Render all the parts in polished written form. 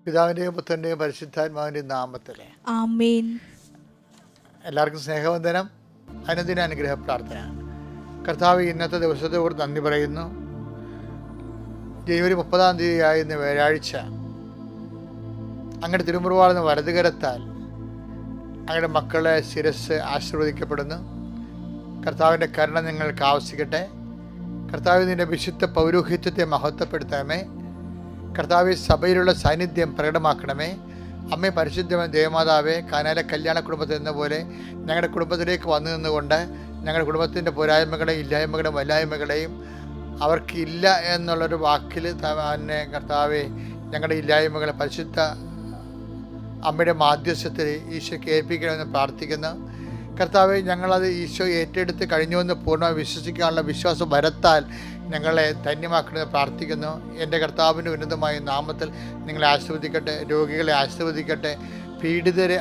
പിതാവിൻ്റെയും പുത്രൻ്റെയും പരിശുദ്ധാത്മാവിൻ്റെയും നാമത്തിൽ ആമേൻ. എല്ലാവർക്കും സ്നേഹവന്ദനം. അനുദിന അനുഗ്രഹ പ്രാർത്ഥന. കർത്താവ്, ഇന്നത്തെ ദിവസത്തോട് നന്ദി പറയുന്നു. ജനുവരി 30 ഇന്ന് വ്യാഴാഴ്ച അങ്ങയുടെ തിരുമുറിവാളുന്ന വലതുകരത്താൽ അങ്ങയുടെ മക്കളെ ശിരസ് ആശീർവദിക്കപ്പെടുന്നു. കർത്താവിൻ്റെ കരുണ നിങ്ങൾക്ക് ആവശ്യിക്കട്ടെ. കർത്താവ്, നിൻ്റെ വിശുദ്ധ പൗരോഹിത്യത്തെ മഹത്വപ്പെടുത്തണമേ. കർത്താവ്, സഭയിലുള്ള സാന്നിധ്യം പ്രകടമാക്കണമേ. അമ്മേ, പരിശുദ്ധമായ ദേവമാതാവേ, കാനാലെ കല്യാണ കുടുംബത്തിൽ എന്ന പോലെ ഞങ്ങളുടെ കുടുംബത്തിലേക്ക് വന്നു നിന്നുകൊണ്ട് ഞങ്ങളുടെ കുടുംബത്തിൻ്റെ പോരായ്മകളെയും ഇല്ലായ്മകളെയും വല്ലായ്മകളെയും അവർക്കില്ല എന്നുള്ളൊരു വാക്കിൽ തന്നെ കർത്താവെ ഞങ്ങളുടെ ഇല്ലായ്മകളെ പരിശുദ്ധ അമ്മയുടെ മാധ്യസ്ഥത്തിൽ ഈശോയ്ക്ക് ഏൽപ്പിക്കണമെന്ന് പ്രാർത്ഥിക്കുന്നു. കർത്താവെ, ഞങ്ങളത് ഈശോ ഏറ്റെടുത്ത് കഴിഞ്ഞുവെന്ന് പൂർണ്ണമായി വിശ്വസിക്കാനുള്ള വിശ്വാസം വരത്താൽ ഞങ്ങളെ ധന്യമാക്കണമെന്ന് പ്രാർത്ഥിക്കുന്നു. എൻ്റെ കർത്താവിൻ്റെ ഉന്നതമായ നാമത്തിൽ നിങ്ങളെ ആശീർവദിക്കട്ടെ. രോഗികളെ ആശീർവദിക്കട്ടെ. പീഡിതരെ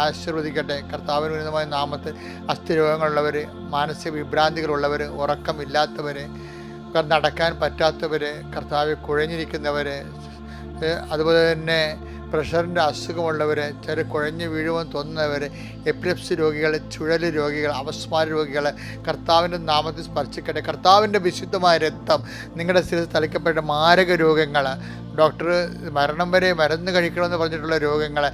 ആശീർവദിക്കട്ടെ. കർത്താവിൻ്റെ ഉന്നതമായ നാമത്തിൽ അസ്ഥിരോഗങ്ങളുള്ളവർ, മാനസിക വിഭ്രാന്തികളുള്ളവർ, ഉറക്കമില്ലാത്തവർ, നടക്കാൻ പറ്റാത്തവർ, കർത്താവ് കുഴഞ്ഞിരിക്കുന്നവർ, അതുപോലെ തന്നെ പ്രഷറിൻ്റെ അസുഖമുള്ളവർ, ചില കുഴഞ്ഞ് വീഴുമെന്ന് തോന്നുന്നവർ, എപ്പിലെപ്സി രോഗികൾ, ചുഴൽ രോഗികൾ, അപസ്മാര രോഗികൾ കർത്താവിൻ്റെ നാമത്തിൽ സ്പർശിക്കട്ടെ. കർത്താവിൻ്റെ വിശുദ്ധമായ രക്തം നിങ്ങളുടെ സ്ഥിരത്തിൽ തളിക്കപ്പെട്ട മാരക രോഗങ്ങൾ, ഡോക്ടർ മരണം വരെ മരുന്ന് കഴിക്കണമെന്ന് പറഞ്ഞിട്ടുള്ള രോഗങ്ങൾ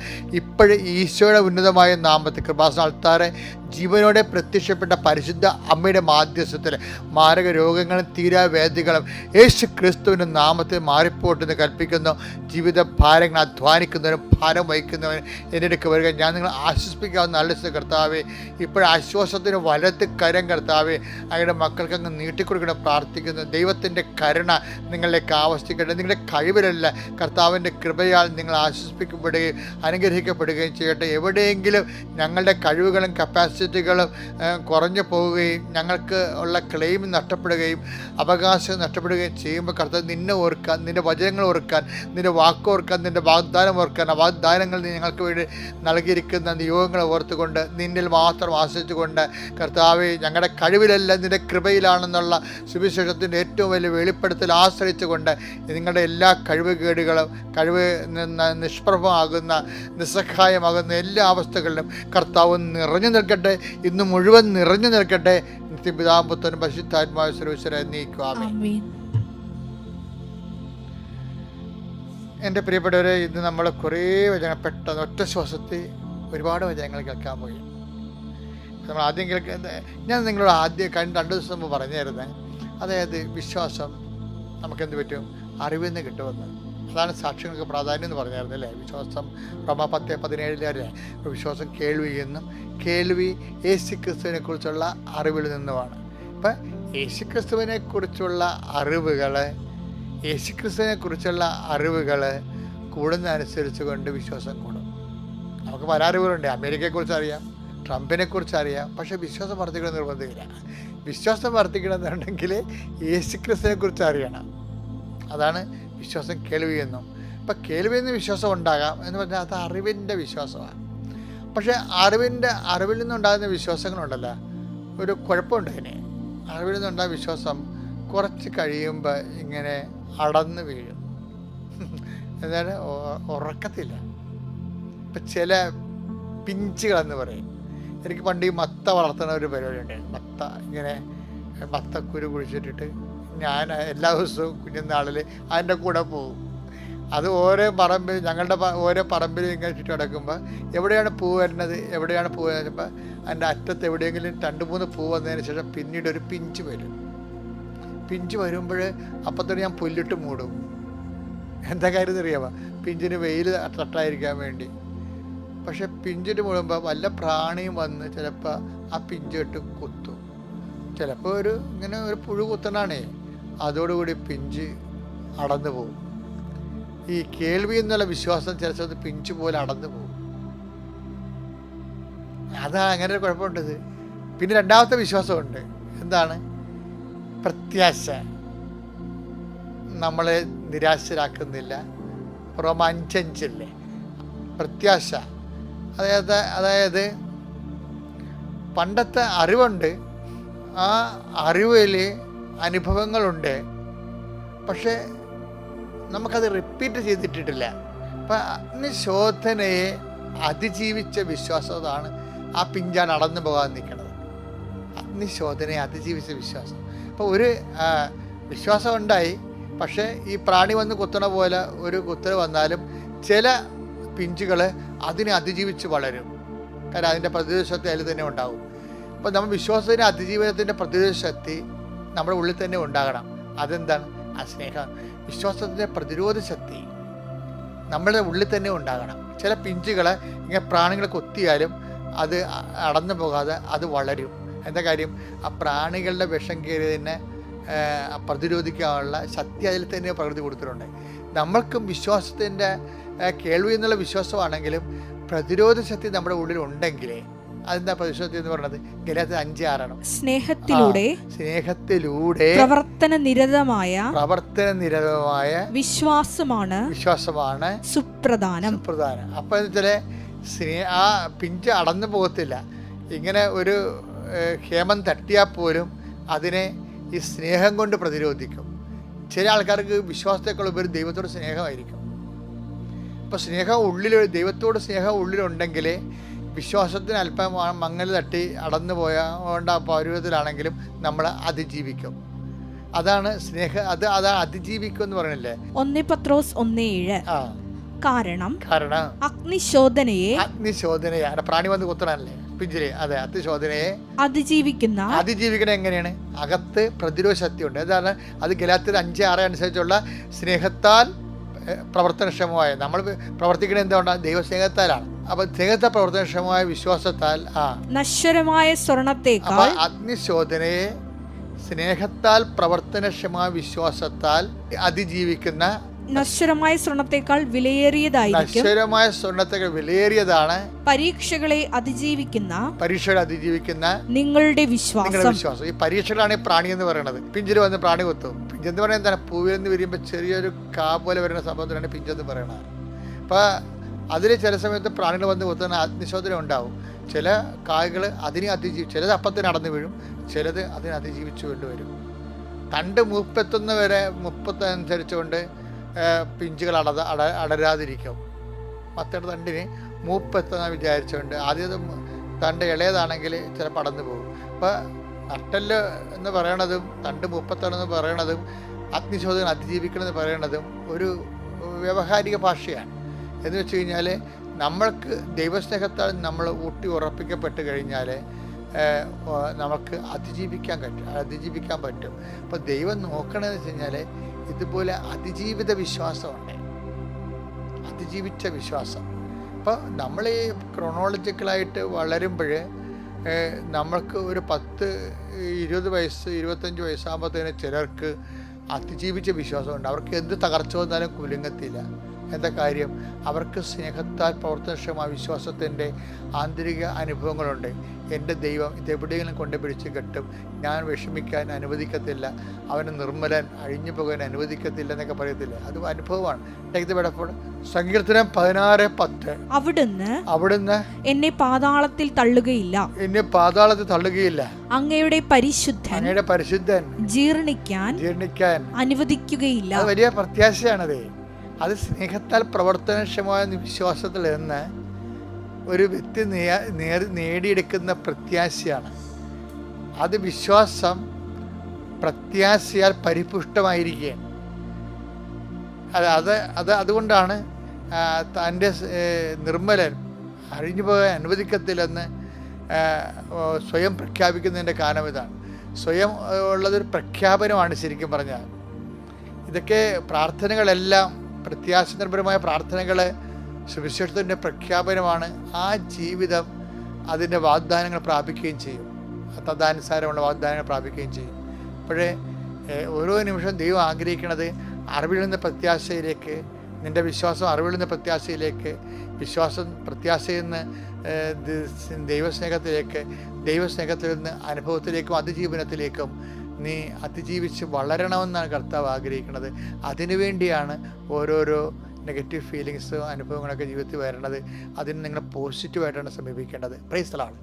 ഇപ്പോഴും ഈശോയുടെ ഉന്നതമായ നാമത്തിൽ കൃപാസന അൾത്താറെ ജീവനോടെ പ്രത്യക്ഷപ്പെട്ട പരിശുദ്ധ അമ്മയുടെ മാധ്യസ്ഥത്തിൽ മാരക രോഗങ്ങളും തീരാവേദികളും യേശു ക്രിസ്തുവിൻ്റെ നാമത്തിൽ മാറിപ്പോട്ടെന്ന് കൽപ്പിക്കുന്നു. ജീവിത ഭാരങ്ങൾ അധ്വാനിക്കുന്നവരും ഭാരം വഹിക്കുന്നവരും എൻ്റെ അടുക്ക് വരിക. ഞാൻ നിങ്ങളെ ആശ്വസിപ്പിക്കാവുന്ന നല്ല കർത്താവെ, ഇപ്പോഴാശ്വാസത്തിന് വലത്ത് കരം കർത്താവെ അങ്ങയുടെ മക്കൾക്ക് അങ്ങ് നീട്ടിക്കൊടുക്കണം പ്രാർത്ഥിക്കുന്നു. ദൈവത്തിൻ്റെ കരുണ നിങ്ങളിലേക്ക് ആവശ്യിക്കട്ടെ. നിങ്ങളുടെ കഴിവിലല്ല, കർത്താവിൻ്റെ കൃപയാൽ നിങ്ങൾ ആശ്വസിപ്പിക്കപ്പെടുകയും അനുഗ്രഹിക്കപ്പെടുകയും ചെയ്യട്ടെ. എവിടെയെങ്കിലും ഞങ്ങളുടെ കഴിവുകളും കപ്പാസിറ്റികളും കുറഞ്ഞു പോവുകയും ഞങ്ങൾക്ക് ഉള്ള ക്ലെയിം നഷ്ടപ്പെടുകയും അവകാശം നഷ്ടപ്പെടുകയും ചെയ്യുമ്പോൾ കർത്താവ് നിന്നെ ഓർക്കാൻ, നിൻ്റെ വചനങ്ങൾ ഓർക്കാൻ, നിൻ്റെ വാക്ക് ഓർക്കാൻ, നിൻ്റെ വാഗ്ദാനം ഓർക്കാൻ, ആ വാഗ്ദാനങ്ങൾ ഞങ്ങൾക്ക് വേണ്ടി നൽകിയിരിക്കുന്ന നിയോഗങ്ങളെ ഓർത്തുകൊണ്ട് നിന്നിൽ മാത്രം ആശ്രയിച്ചുകൊണ്ട് കർത്താവെ, ഞങ്ങളുടെ കഴിവിലല്ല നിൻ്റെ കൃപയിലാണെന്നുള്ള സുവിശേഷത്തിൻ്റെ ഏറ്റവും വലിയ വെളിപ്പെടുത്തൽ ആശ്രയിച്ചുകൊണ്ട് നിങ്ങളുടെ എല്ലാ കഴിവുകേടുകളും നിഷ്പ്രഭമാകുന്ന നിസ്സഹായമാകുന്ന എല്ലാ അവസ്ഥകളിലും കർത്താവ് നിറഞ്ഞു നിൽക്കട്ടെ. ഇന്ന് മുഴുവൻ നിറഞ്ഞു നിൽക്കട്ടെ. നിത്യപിതാവും പുത്രനും പരിശുദ്ധാത്മാവ് സർവ്വീശ്വര എന്നേക്കും ആമേൻ. എൻ്റെ പ്രിയപ്പെട്ടവരെ, ഇന്ന് നമ്മൾ കുറേ വചനങ്ങൾ പെട്ടെന്ന് ഒറ്റ ശ്വാസത്തിൽ ഒരുപാട് വചനങ്ങൾ കേൾക്കാൻ പോയി. നമ്മൾ ആദ്യം ഞാൻ നിങ്ങളോട് കഴിഞ്ഞ 2 ദിവസം മുമ്പ് പറഞ്ഞായിരുന്നേ, അതായത് വിശ്വാസം നമുക്കെന്ത് പറ്റും, അറിവിൽ നിന്ന് കിട്ടുമെന്ന്. അതാണ് സാക്ഷ്യങ്ങൾക്ക് പ്രാധാന്യം എന്ന് പറഞ്ഞായിരുന്നു അല്ലേ. വിശ്വാസം റോമ 10:17 വിശ്വാസം കേൾവിയെന്നും കേൾവി യേശുക്രിസ്തുവിനെ കുറിച്ചുള്ള അറിവിൽ നിന്നുമാണ്. ഇപ്പം യേശുക്രിസ്തുവിനെക്കുറിച്ചുള്ള അറിവുകൾ കൂടുന്നതനുസരിച്ച് കൊണ്ട് വിശ്വാസം കൂടും. നമുക്ക് പല അറിവുകളുണ്ട്. അമേരിക്കയെക്കുറിച്ച് അറിയാം, ട്രംപിനെക്കുറിച്ച് അറിയാം. പക്ഷേ വിശ്വാസം വർദ്ധിക്കണം നിർബന്ധമില്ല. വിശ്വാസം വർദ്ധിക്കണമെന്നുണ്ടെങ്കിൽ യേശുക്രിസ്തുവിനെക്കുറിച്ച് അറിയണം. അതാണ് വിശ്വാസം കേൾവിയെന്നും. ഇപ്പം കേൾവിയെന്ന് വിശ്വാസം ഉണ്ടാകാം എന്ന് പറഞ്ഞാൽ അത് അറിവിൻ്റെ വിശ്വാസമാണ്. പക്ഷേ അറിവിൽ നിന്നുണ്ടാകുന്ന വിശ്വാസങ്ങളുണ്ടല്ലോ, ഒരു കുഴപ്പമുണ്ട് അതിന്. അറിവിൽ നിന്നുണ്ടാകുന്ന വിശ്വാസം കുറച്ച് കഴിയുമ്പോൾ ഇങ്ങനെ അടന്ന് വീഴും. എന്നാൽ ഉറക്കത്തില്ല. ഇപ്പം ചില പിഞ്ചുകളെന്ന് പറയും. എനിക്ക് പണ്ട് ഈ മത്ത വളർത്തുന്ന ഒരു പരിപാടിയുണ്ട്. മത്തക്കുരു കുഴിച്ചിട്ടിട്ട് ഞാൻ എല്ലാ ദിവസവും കുഞ്ഞുനാളിൽ അതിൻ്റെ കൂടെ പോകും. അത് ഓരോ പറമ്പിൽ, ഞങ്ങളുടെ ഓരോ പറമ്പിൽ ഇങ്ങനെ ചുറ്റി കിടക്കുമ്പോൾ എവിടെയാണ് പൂ വരുന്നത് വെച്ചപ്പോൾ അതിൻ്റെ അറ്റത്ത് എവിടെയെങ്കിലും 2-3 പൂ വന്നതിന് ശേഷം പിന്നീട് ഒരു പിഞ്ച് വരും. പിഞ്ച് വരുമ്പോൾ അപ്പം തന്നെ ഞാൻ പുല്ലിട്ട് മൂടും. എന്താ കാര്യം അറിയാമോ? പിഞ്ചിന് വെയിൽ തട്ടായിരിക്കാൻ വേണ്ടി. പക്ഷെ പിഞ്ചിട്ട് മൂടുമ്പോൾ വല്ല പ്രാണിയും വന്ന് ചിലപ്പോൾ ആ പിഞ്ചിട്ട് കുത്തും. ചിലപ്പോൾ ഇങ്ങനെ ഒരു പുഴു കുത്തണാണേ, അതോടുകൂടി പിഞ്ച് അടന്നു പോകും. ഈ കേൾവി എന്നുള്ള വിശ്വാസം ചില സ്ഥലത്ത് പിഞ്ച് പോലെ അടന്നു പോകും. അതാ അങ്ങനെ ഒരു കുഴപ്പമുണ്ടത്. പിന്നെ രണ്ടാമത്തെ വിശ്വാസമുണ്ട്. എന്താണ്? പ്രത്യാശ. നമ്മളെ നിരാശരാക്കുന്നില്ല. റോമ 5:5 പ്രത്യാശ. അതായത് പണ്ടത്തെ അറിവുണ്ട്, ആ അറിവിൽ അനുഭവങ്ങളുണ്ട്, പക്ഷേ നമുക്കത് റിപ്പീറ്റ് ചെയ്തിട്ടിട്ടില്ല. അപ്പം അഗ്നിശോധനയെ അതിജീവിച്ച വിശ്വാസമാണ് ആ പിഞ്ചാണ് അടന്നു പോകാൻ നിൽക്കുന്നത്. അഗ്നിശോധനയെ അതിജീവിച്ച വിശ്വാസം. അപ്പോൾ ഒരു വിശ്വാസം ഉണ്ടായി, പക്ഷേ ഈ പ്രാണി വന്ന് കുത്തണ പോലെ ഒരു കുത്തൽ വന്നാലും ചില പിഞ്ചുകൾ അതിനെ അതിജീവിച്ച് വളരും. കാരണം അതിൻ്റെ പ്രതിരോധ ശക്തി അതിൽ തന്നെ ഉണ്ടാവും. അപ്പോൾ നമ്മൾ വിശ്വാസത്തിൻ്റെ അതിജീവനത്തിൻ്റെ പ്രതിരോധ ശക്തി നമ്മുടെ ഉള്ളിൽ തന്നെ ഉണ്ടാകണം. അതെന്താണ്? ആ സ്നേഹം. വിശ്വാസത്തിൻ്റെ പ്രതിരോധ ശക്തി നമ്മുടെ ഉള്ളിൽ തന്നെ ഉണ്ടാകണം. ചില പിഞ്ചുകൾ ഇങ്ങനെ പ്രാണികളെ കൊത്തിയാലും അത് അടന്നു പോകാതെ അത് വളരും. എന്താ കാര്യം? ആ പ്രാണികളുടെ വിഷം കയറിയതിനെ പ്രതിരോധിക്കാനുള്ള ശക്തി അതിൽ തന്നെ പ്രകൃതി കൊടുത്തിട്ടുണ്ട്. നമ്മൾക്കും വിശ്വാസത്തിൻ്റെ കേൾവി എന്നുള്ള വിശ്വാസമാണെങ്കിലും പ്രതിരോധ ശക്തി നമ്മുടെ ഉള്ളിൽ ഉണ്ടെങ്കിൽ അതെന്താ പ്രതിശക്തി എന്ന് പറയുന്നത്? ഗലാത്യർ 5:6 സ്നേഹത്തിലൂടെ പ്രവർത്തന നിരതമായ വിശ്വാസമാണ് സുപ്രധാനം. അപ്പൊ ആ പിഞ്ച് അടന്നു പോകത്തില്ല. ഇങ്ങനെ ഒരു ഹേമം തട്ടിയാൽ പോലും അതിനെ ഈ സ്നേഹം കൊണ്ട് പ്രതിരോധിക്കും. ചില ആൾക്കാർക്ക് വിശ്വാസത്തെക്കാൾ ഉപരി ദൈവത്തോട് സ്നേഹമായിരിക്കും. അപ്പോൾ ദൈവത്തോട് സ്നേഹം ഉള്ളിലുണ്ടെങ്കിൽ വിശ്വാസത്തിന് അല്പം മങ്ങൽ തട്ടി അടന്നു പോയാണ്ട് ആ പൗരവത്തിലാണെങ്കിലും നമ്മൾ അതിജീവിക്കും. അതാണ് അതാണ് അതിജീവിക്കും എന്ന് പറയണില്ലേ? 1 പത്രോസ് 1:7. കാരണം അഗ്നിശോധനയെ പ്രാണി വന്ന് കുത്തണല്ലേ പിഞ്ചില്. അതെ, അഗ്നിശോധനയെ അതിജീവിക്കുന്ന എങ്ങനെയാണ്? അകത്ത് പ്രതിരോധ ശക്തി ഉണ്ട്. എന്താണ് അത്? ഗലാത്യർ 5:6 അനുസരിച്ചുള്ള സ്നേഹത്താൽ പ്രവർത്തനക്ഷമമായ, നമ്മൾ പ്രവർത്തിക്കുന്നത് എന്തുകൊണ്ടാണ്? ദൈവസ്നേഹത്താലാണ്. അപ്പൊ സ്നേഹത്താൽ പ്രവർത്തനക്ഷമമായ വിശ്വാസത്താൽ നശ്വരമായ സ്വർണത്തേക്കാൾ അഗ്നിശോധനയെ സ്നേഹത്താൽ പ്രവർത്തനക്ഷമമായ വിശ്വാസത്താൽ അതിജീവിക്കുന്ന നശ്വരമായ സ്വർണത്തേക്കാൾ വിലയേറിയതാണ് പരീക്ഷകളെ അതിജീവിക്കുന്ന നിങ്ങളുടെ വിശ്വാസം. ഈ പരീക്ഷകളാണ് ഈ പ്രാണി എന്ന് പറയുന്നത്. പിഞ്ചിൽ വന്ന് പ്രാണി കൊത്തും. പിഞ്ചെന്ന് പറയുന്നത് എന്താണ്? പൂവിൽ നിന്ന് വിരിയുമ്പോൾ ചെറിയൊരു കാ പോലെ വരുന്ന സംഭവത്തിനാണ് പിഞ്ചെന്ന് പറയുന്നത്. അപ്പൊ അതിൽ ചില സമയത്ത് പ്രാണികൾ വന്ന് കൊത്തുന്ന അഗ്നിശോധന ഉണ്ടാവും. ചില കായകൾ അതിനെ ചിലത് അപ്പത്തിന് അടന്നു വീഴും, ചിലത് അതിനെ അതിജീവിച്ചു കൊണ്ടുവരും. തണ്ട് മൂപ്പത്തനുസരിച്ചുകൊണ്ട് പിഞ്ചുകൾ അടരാതിരിക്കും. മറ്റൊരു തണ്ടിന് മൂപ്പെത്തുന്ന വിചാരിച്ചുകൊണ്ട് ആദ്യം തണ്ട് ഇളയതാണെങ്കിൽ ചിലപ്പോൾ അടന്നു പോകും. അപ്പോൾ നട്ടല് എന്ന് പറയണതും തണ്ട് മൂപ്പത്തെന്ന് പറയണതും അഗ്നിശോധന അതിജീവിക്കണമെന്ന് പറയണതും ഒരു വ്യാവഹാരിക ഭാഷയാണ്. എന്ന് വെച്ച് കഴിഞ്ഞാൽ നമ്മൾക്ക് ദൈവസ്നേഹത്താൽ നമ്മൾ ഊട്ടി ഉറപ്പിക്കപ്പെട്ട് കഴിഞ്ഞാൽ നമുക്ക് അതിജീവിക്കാൻ പറ്റും. അപ്പോൾ ദൈവം നോക്കണമെന്ന് വെച്ച് കഴിഞ്ഞാൽ ഇതുപോലെ അതിജീവിത വിശ്വാസമുണ്ട്, അതിജീവിച്ച വിശ്വാസം. അപ്പോൾ നമ്മൾ ഈ ക്രോണോളജിക്കലായിട്ട് വളരുമ്പോൾ നമ്മൾക്ക് ഒരു 10-20 വയസ്സ് 25 വയസ്സാകുമ്പോഴത്തേന് ചിലർക്ക് അതിജീവിച്ച വിശ്വാസമുണ്ട്. അവർക്ക് എന്ത് തകർച്ച വന്നാലും കുലുങ്ങത്തില്ല. എന്താ കാര്യം? അവർക്ക് സ്നേഹത്താൽ പ്രവർത്തനക്ഷമമായ വിശ്വാസത്തിൻ്റെ ആന്തരിക അനുഭവങ്ങളുണ്ട്. എൻ്റെ ദൈവം ഇതെവിടെയെങ്കിലും കൊണ്ടുപിടിച്ച് കെട്ടും, ഞാൻ വിഷമിക്കാൻ അനുവദിക്കത്തില്ല, അവന് നിർമ്മലൻ അഴിഞ്ഞു പോകാൻ അനുവദിക്കത്തില്ല എന്നൊക്കെ പറയത്തില്ല. അത് അനുഭവമാണ്. സങ്കീർത്തനം 16:10 അവിടുന്ന് എന്നെ പാതാളത്തിൽ തള്ളുകയില്ല, അങ്ങയുടെ പരിശുദ്ധൻ ജീർണിക്കാൻ അനുവദിക്കുകയില്ല. അത് വലിയ പ്രത്യാശയാണത്. അത് സ്നേഹത്താൽ പ്രവർത്തനക്ഷമമായ വിശ്വാസത്തിൽ നിന്ന് ഒരു വ്യക്തി നേടിയെടുക്കുന്ന പ്രത്യാശയാണ്. അത് വിശ്വാസം പ്രത്യാശയാൽ പരിപുഷ്ടമായിരിക്കുകയാണ്. അതുകൊണ്ടാണ് തൻ്റെ നിർമ്മലൻ അഴിഞ്ഞു പോകാൻ അനുവദിക്കത്തില്ലെന്ന് സ്വയം പ്രഖ്യാപിക്കുന്നതിൻ്റെ കാരണം ഇതാണ്. സ്വയം ഉള്ളതൊരു പ്രഖ്യാപനമാണ് ശരിക്കും പറഞ്ഞാൽ. ഇതൊക്കെ പ്രാർത്ഥനകളെല്ലാം പ്രത്യാശനിർഭരമായ പ്രാർത്ഥനകൾ സുവിശേഷത്തിൻ്റെ പ്രഖ്യാപനമാണ്. ആ ജീവിതം അതിൻ്റെ വാഗ്ദാനങ്ങൾ പ്രാപിക്കുകയും ചെയ്യും, തദാനുസാരമുള്ള വാഗ്ദാനങ്ങൾ പ്രാപിക്കുകയും ചെയ്യും. അപ്പോഴേ ഓരോ നിമിഷം ദൈവം ആഗ്രഹിക്കുന്നത് അറിവിൽ നിന്ന് പ്രത്യാശയിലേക്ക്, നിൻ്റെ വിശ്വാസം അറിവിൽ നിന്ന് പ്രത്യാശയിലേക്ക്, വിശ്വാസം പ്രത്യാശയിൽ നിന്ന് ദൈവസ്നേഹത്തിലേക്ക്, ദൈവസ്നേഹത്തിൽ നിന്ന് അനുഭവത്തിലേക്കും അതിജീവനത്തിലേക്കും നീ അതിജീവിച്ച് വളരണമെന്നാണ് കർത്താവ് ആഗ്രഹിക്കുന്നത്. അതിനുവേണ്ടിയാണ് ഓരോരോ നെഗറ്റീവ് ഫീലിങ്സ് അനുഭവങ്ങളൊക്കെ ജീവിതത്തിൽ വരണത്. അതിന് നിങ്ങൾ പോസിറ്റീവായിട്ടാണ് സമീപിക്കേണ്ടത്. Praise the Lord.